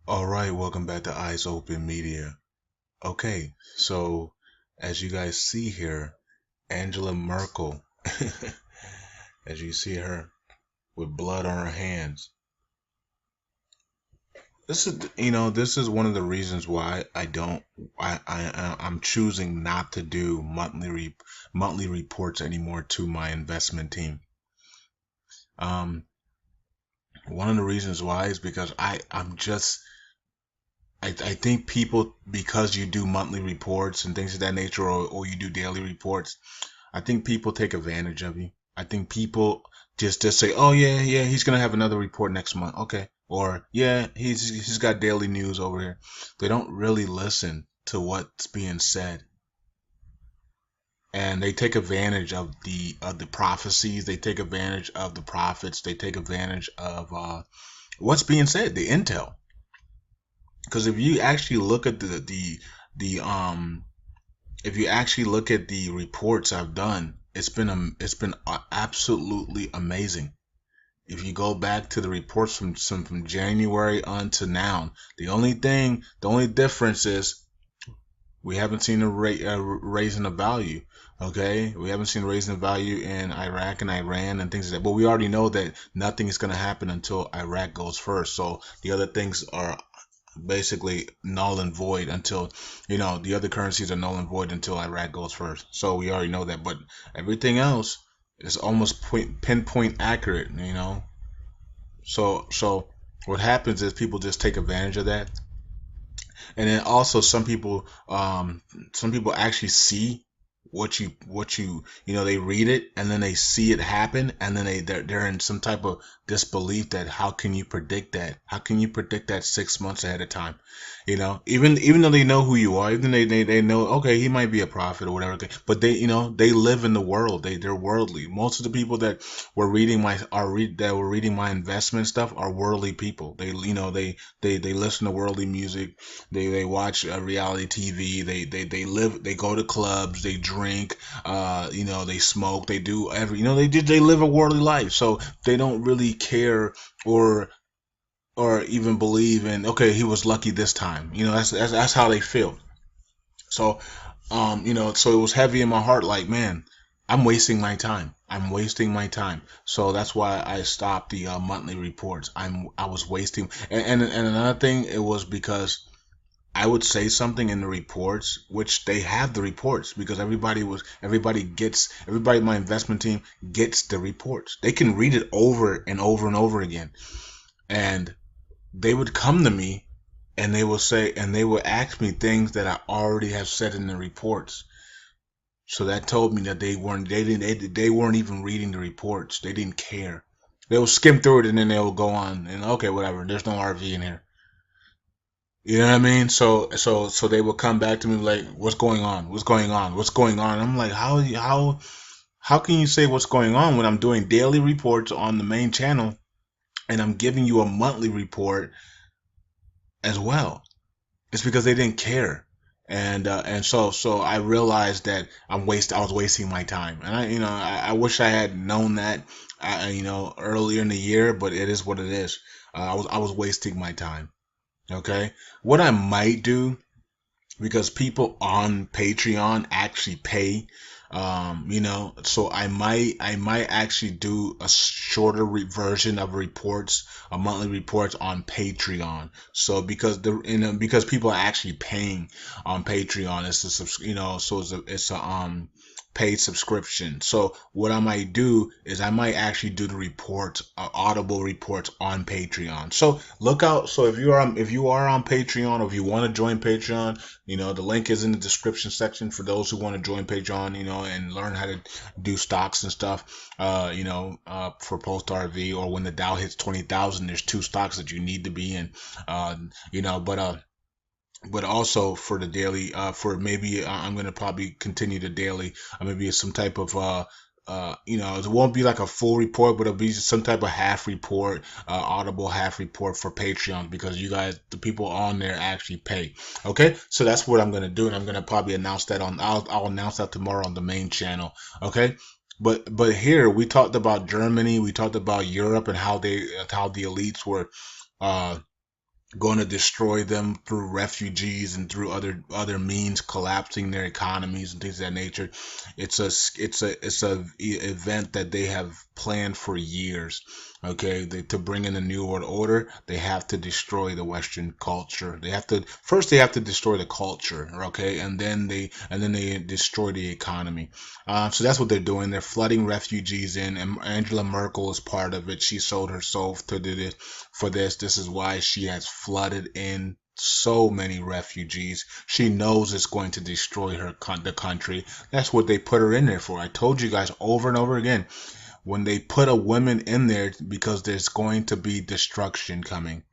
All right, welcome back to Eyes Open Media. Okay, so as you guys see here, Angela Merkel, as you see her with blood on her hands. This is one of the reasons why I'm choosing not to do monthly reports anymore to my investment team. Um, One of the reasons why is because I think people, because you do monthly reports and things of that nature, or you do daily reports, I think people take advantage of you. I think people just say, "Oh yeah, he's gonna have another report next month." Okay, or yeah, he's got daily news over here. They don't really listen to what's being said, and they take advantage of the prophecies. They take advantage of the prophets. They take advantage of what's being said, the intel. Because if you actually look at the if you actually look at the reports I've done, it's been absolutely amazing. If you go back to the reports from January on to now, the only difference is we haven't seen a raise in the value. Okay, we haven't seen a raise in the value in Iraq and Iran and things like that. But we already know that nothing is going to happen until Iraq goes first. So the other things are basically null and void until, the other currencies are null and void until Iraq goes first. So we already know that, but everything else is almost pinpoint accurate. So what happens is people just take advantage of that, and then also some people actually see they read it and then they see it happen, and then they're in some type of disbelief that how can you predict that 6 months ahead of time, even though they know who you are, even they know, okay, he might be a prophet or whatever, okay, but they live in the world, they're worldly. Most of the people that were reading my investment stuff are worldly people. They listen to worldly music, they watch reality TV. They go to clubs. They drink. They smoke. They do they live a worldly life. So they don't really care or even believe in, okay, he was lucky this time. That's how they feel. So so it was heavy in my heart. Like, man, I'm wasting my time. I'm wasting my time. So that's why I stopped the monthly reports. I was wasting. And another thing, it was because I would say something in the reports, which they have the reports, because everybody in my investment team gets the reports. They can read it over and over and over again. And they would come to me and they would ask me things that I already have said in the reports. So that told me that they weren't even reading the reports. They didn't care. They would skim through it and then they would go on and, okay, whatever. There's no RV in here. You know what I mean? So they will come back to me like, "What's going on? What's going on? What's going on?" I'm like, how can you say what's going on when I'm doing daily reports on the main channel and I'm giving you a monthly report as well? It's because they didn't care. And so I realized that I was wasting my time, and I wish I had known that earlier in the year, but it is what it is. I was wasting my time. Okay, what I might do, because people on Patreon actually pay, so I might actually do a shorter version of reports, a monthly reports on Patreon. So because people are actually paying on Patreon, so it's a paid subscription. So what I might do is I might actually do the reports, audible reports on Patreon. So look out. So if you are on Patreon, or if you want to join Patreon, the link is in the description section for those who want to join Patreon, and learn how to do stocks and stuff. For Post RV, or when the Dow hits 20,000, there's two stocks that you need to be in. But also for the daily, for maybe I'm gonna probably continue the daily. Maybe it's some type of it won't be like a full report, but it'll be some type of half report, audible half report for Patreon, because you guys, the people on there, actually pay. Okay, so that's what I'm gonna do, and I'm gonna probably announce that I'll announce that tomorrow on the main channel. Okay. But here we talked about Germany, we talked about Europe, and how the elites were uh going to destroy them through refugees and through other means, collapsing their economies and things of that nature. It's a event that they have planned for years. Okay, to bring in a new world order, they have to destroy the Western culture. They have to destroy the culture, okay, and then they destroy the economy. So that's what they're doing. They're flooding refugees in, and Angela Merkel is part of it. She sold her soul to do this for this. This is why she has flooded in so many refugees. She knows it's going to destroy the country. That's what they put her in there for. I told you guys over and over again, when they put a woman in there, because there's going to be destruction coming.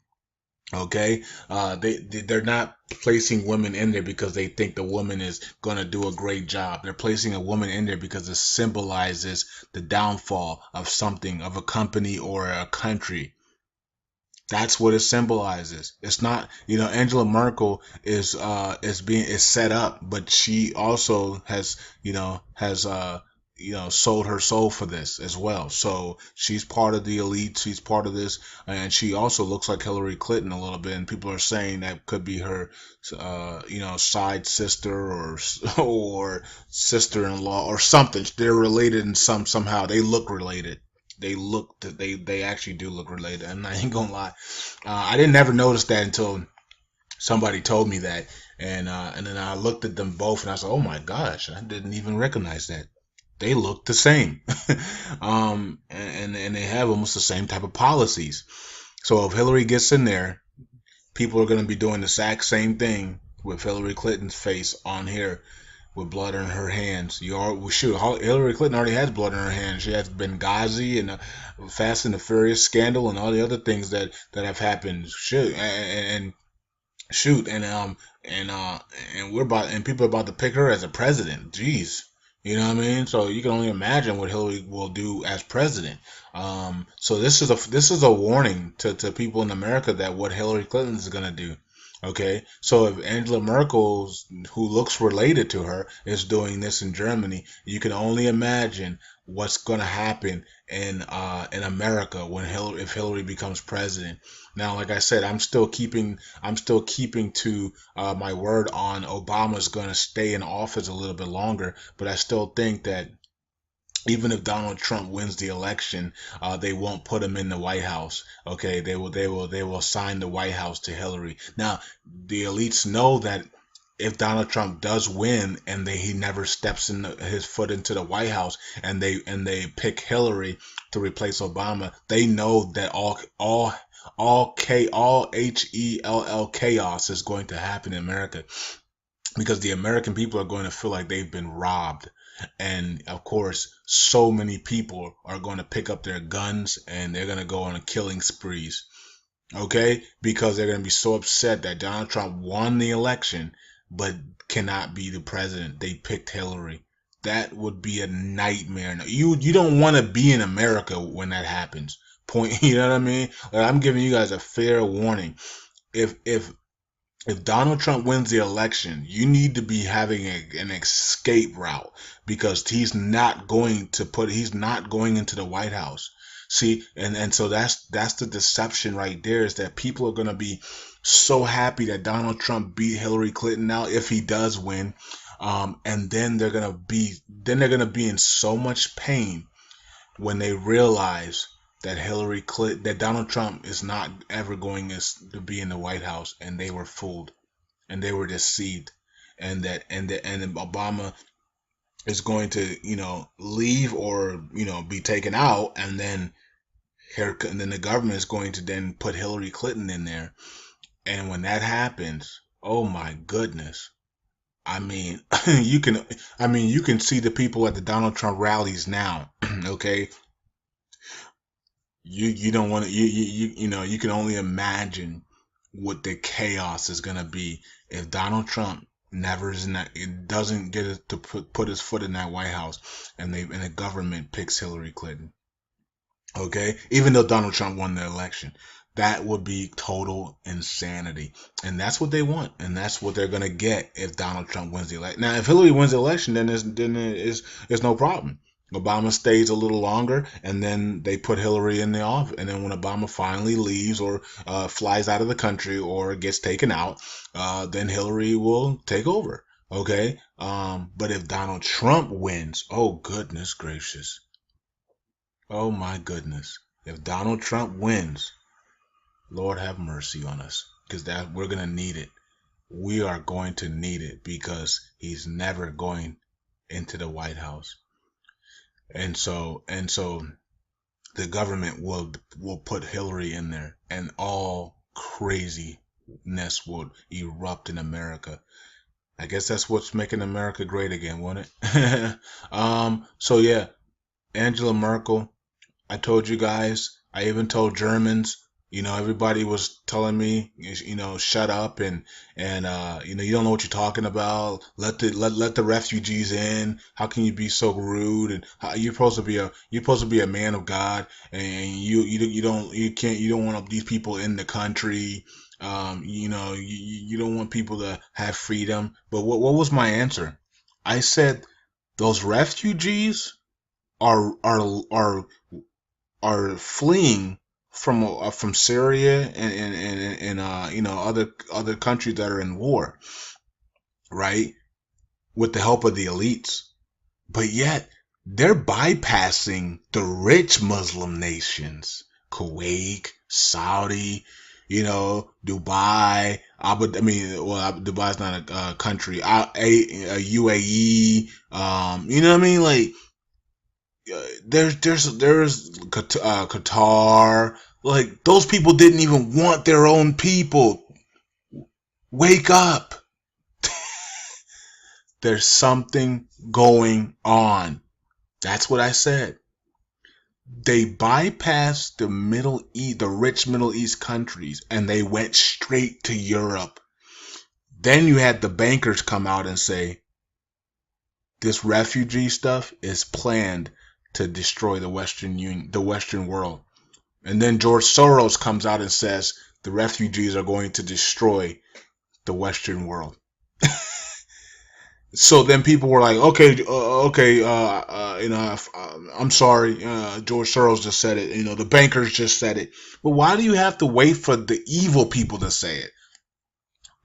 Okay, they're not placing women in there because they think the woman is gonna do a great job. They're placing a woman in there because it symbolizes the downfall of something, of a company or a country. That's what it symbolizes. It's not, Angela Merkel is set up, but she also has sold her soul for this as well. So she's part of the elite. She's part of this, and she also looks like Hillary Clinton a little bit. And people are saying that could be her, side sister or sister-in-law or something. They're related in somehow. They look related. They actually do look related. And I ain't gonna lie, I didn't never notice that until somebody told me that, and then I looked at them both and I said, oh my gosh, I didn't even recognize that. They look the same. And they have almost the same type of policies. So if Hillary gets in there, people are going to be doing the exact same thing with Hillary Clinton's face on here with blood on her hands. Shoot, Hillary Clinton already has blood on her hands. She has Benghazi and Fast and the Furious scandal and all the other things that have happened. Shoot, and shoot, and we're about and people are about to pick her as a president. Jeez. You know what I mean? So you can only imagine what Hillary will do as president. So this is a warning to people in America that what Hillary Clinton is gonna do. Okay, so if Angela Merkel, who looks related to her, is doing this in Germany, you can only imagine what's going to happen in America if Hillary becomes president. Now, like I said, I'm still keeping to my word on Obama's going to stay in office a little bit longer, but I still think that even if Donald Trump wins the election, they won't put him in the White House. Okay, they will assign the White House to Hillary. Now, the elites know that if Donald Trump does win and he never steps his foot into the White House, and they pick Hillary to replace Obama, they know that all HELL chaos is going to happen in America, because the American people are going to feel like they've been robbed. And of course, so many people are going to pick up their guns and they're going to go on a killing sprees. Okay? Because they're going to be so upset that Donald Trump won the election but cannot be the president. They picked Hillary. That would be a nightmare. You don't want to be in America when that happens. Point, you know what I mean? Like, I'm giving you guys a fair warning. If Donald Trump wins the election, you need to be having an escape route, because he's not going into the White House. See, and so that's the deception right there, is that people are going to be so happy that Donald Trump beat Hillary Clinton now if he does win, and then they're gonna be in so much pain when they realize that Donald Trump is not ever going to be in the White House, and they were fooled and they were deceived, and Obama is going to leave, or be taken out, and then the government is going to then put Hillary Clinton in there, and when that happens, oh my goodness. I mean, you can see the people at the Donald Trump rallies now. Okay, you don't want to you can only imagine what the chaos is going to be if Donald Trump never is in that it doesn't get it to put his foot in that White House, and the government picks Hillary Clinton. Okay, even though Donald Trump won the election, that would be total insanity, and that's what they want, and that's what they're going to get if Donald Trump wins the election. Now if Hillary wins the election, then there's no problem. Obama stays a little longer, and then they put Hillary in the office. And then when Obama finally leaves or flies out of the country or gets taken out, then Hillary will take over. Okay. But if Donald Trump wins, oh goodness gracious, oh my goodness, if Donald Trump wins, Lord have mercy on us, because that we're gonna need it. We are going to need it because he's never going into the White House. And so the government will put Hillary in there, and all craziness would erupt in America. I guess that's what's making America great again, won't it? So yeah, Angela Merkel. I told you guys. I even told Germans. Everybody was telling me, shut up and you don't know what you're talking about. Let the refugees in. How can you be so rude? And you're supposed to be a man of God, and you don't want these people in the country. You don't want people to have freedom. But what was my answer? I said those refugees are fleeing from Syria and other countries that are in war, right? With the help of the elites, but yet they're bypassing the rich Muslim nations, Kuwait, Saudi, Dubai. Dubai's not a country. A UAE. You know what I mean? Like there's Qatar. Like those people didn't even want their own people. Wake up! There's something going on. That's what I said. They bypassed the Middle East, the rich Middle East countries, and they went straight to Europe. Then you had the bankers come out and say, this refugee stuff is planned to destroy the Western world. And then George Soros comes out and says the refugees are going to destroy the Western world. So then people were like, okay, I'm sorry, George Soros just said it. The bankers just said it. But why do you have to wait for the evil people to say it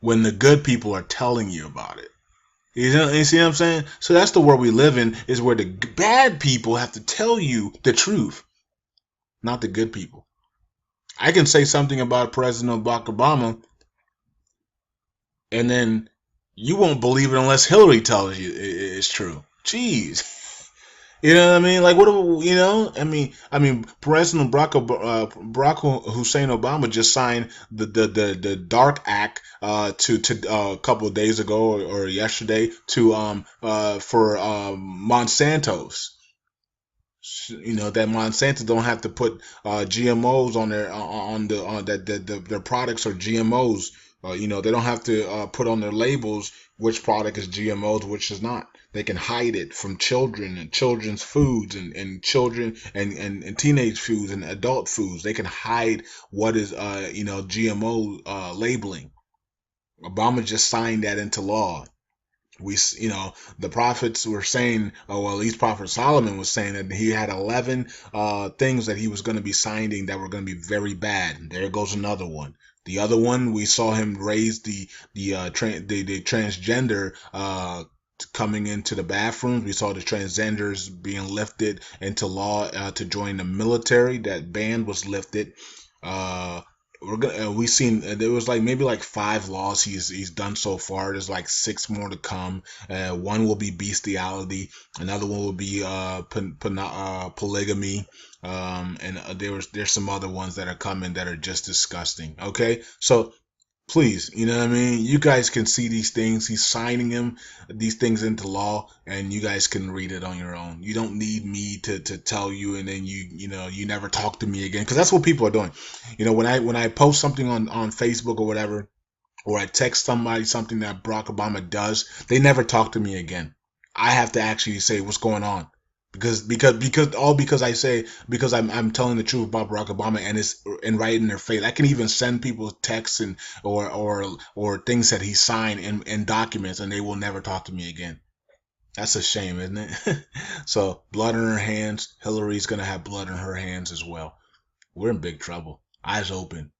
when the good people are telling you about it? You see what I'm saying? So that's the world we live in, is where the bad people have to tell you the truth, not the good people. I can say something about President Barack Obama, and then you won't believe it unless Hillary tells you it's true. Jeez. You know what I mean? Like, what do I mean, President Barack Hussein Obama just signed the Dark Act to a couple of days ago or yesterday to for Monsanto's. That Monsanto don't have to put GMOs on their products are GMOs. They don't have to put on their labels which product is GMOs, which is not. They can hide it from children and children's foods and children and teenage foods and adult foods. They can hide what is GMO labeling. Obama just signed that into law. The prophets were saying, well, at least Prophet Solomon was saying that he had 11 things that he was going to be signing that were going to be very bad. And there goes another one. The other one, we saw him raise the transgender coming into the bathrooms. We saw the transgenders being lifted into law to join the military. That ban was lifted. We seen there was maybe 5 laws he's done so far. There's 6 more to come. One will be bestiality. Another one will be polygamy. And there's some other ones that are coming that are just disgusting. Okay, so please, you know what I mean? You guys can see these things. He's signing these things into law, and you guys can read it on your own. You don't need me to tell you, and then you never talk to me again, because that's what people are doing. When I post something on Facebook or whatever, or I text somebody something that Barack Obama does, they never talk to me again. I have to actually say what's going on. Because I say, because I'm telling the truth about Barack Obama, and it's right in their face. I can even send people texts and or things that he signed in documents, and they will never talk to me again. That's a shame, isn't it? So, blood on her hands. Hillary's going to have blood on her hands as well. We're in big trouble. Eyes open.